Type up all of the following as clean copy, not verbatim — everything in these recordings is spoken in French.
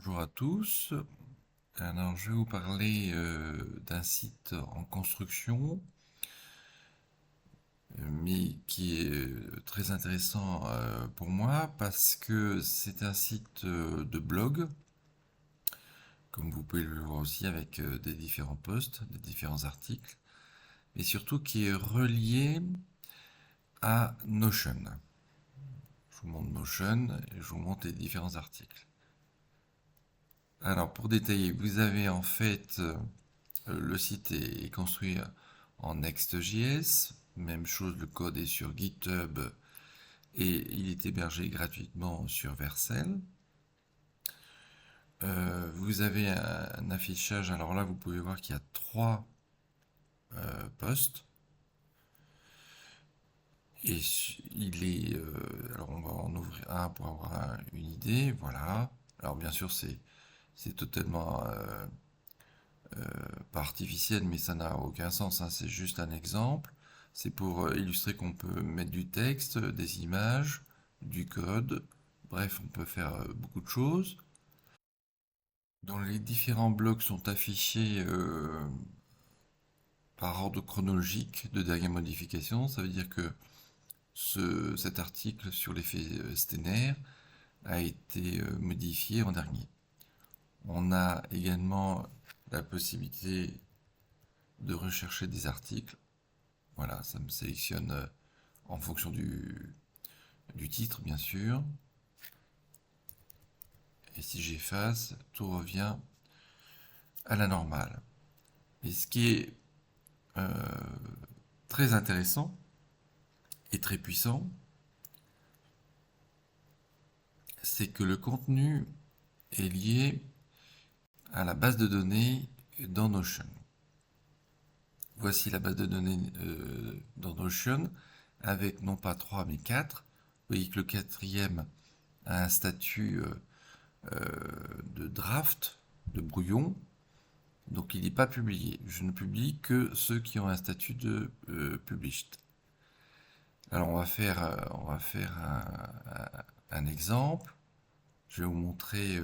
Bonjour à tous. Alors, je vais vous parler d'un site en construction, mais qui est très intéressant pour moi parce que c'est un site de blog, comme vous pouvez le voir aussi avec des différents posts, des différents articles, mais surtout qui est relié à Notion. Je vous montre Notion et je vous montre les différents articles. Alors, pour détailler, vous avez en fait le site est construit en Next.js. Même chose, le code est sur GitHub et il est hébergé gratuitement sur Vercel. Vous avez un affichage. Alors là, vous pouvez voir qu'il y a trois postes. Et il est. Alors on va en ouvrir un pour avoir une idée. Voilà. Alors bien sûr, c'est totalement pas artificiel, mais ça n'a aucun sens, hein. C'est juste un exemple. C'est pour illustrer qu'on peut mettre du texte, des images, du code. Bref, on peut faire beaucoup de choses. Dont les différents blocs sont affichés par ordre chronologique de dernière modification. Ça veut dire que cet article sur l'effet Steiner a été modifié en dernier. On a également la possibilité de rechercher des articles. Voilà, ça me sélectionne en fonction du titre, bien sûr. Et si j'efface, tout revient à la normale. Et ce qui est euh, très intéressant et très puissant, c'est que le contenu est lié à la base de données dans Notion. Voici la base de données dans Notion avec non pas 3 mais 4. Vous voyez que le quatrième a un statut de draft, de brouillon, donc il n'est pas publié. Je ne publie que ceux qui ont un statut de published. Alors on va faire un exemple. Je vais vous montrer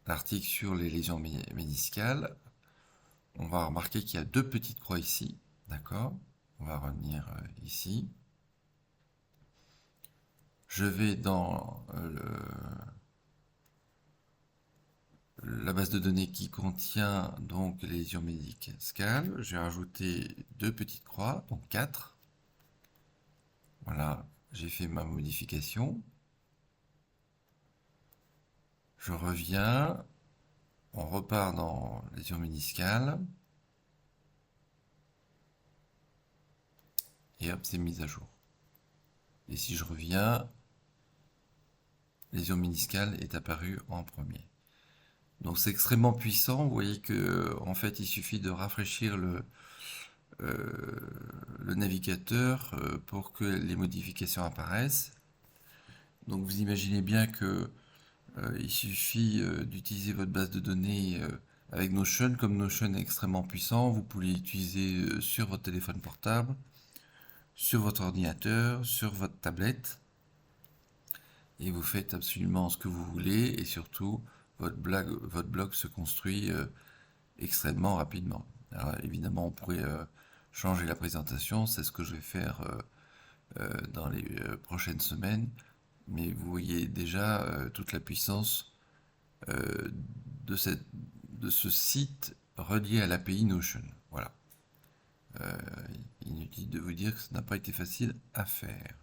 l'article sur les lésions méniscales. On va remarquer qu'il y a deux petites croix ici. D'accord? On va revenir ici. Je vais dans la base de données qui contient donc les lésions méniscales. J'ai rajouté deux petites croix, donc 4. Voilà, j'ai fait ma modification. Je reviens, on repart dans lésions méniscales. Et hop, c'est mis à jour. Et si je reviens, lésion méniscale est apparue en premier. Donc c'est extrêmement puissant. Vous voyez que en fait, il suffit de rafraîchir le navigateur pour que les modifications apparaissent. Donc vous imaginez bien que il suffit d'utiliser votre base de données avec Notion. Comme Notion est extrêmement puissant, vous pouvez l'utiliser sur votre téléphone portable, sur votre ordinateur, sur votre tablette. Et vous faites absolument ce que vous voulez et surtout votre blog se construit extrêmement rapidement. Alors évidemment, on pourrait changer la présentation, c'est ce que je vais faire dans les prochaines semaines, mais vous voyez déjà toute la puissance euh, de, de ce site relié à l'API Notion. Voilà. Euh, Inutile de vous dire que ça n'a pas été facile à faire.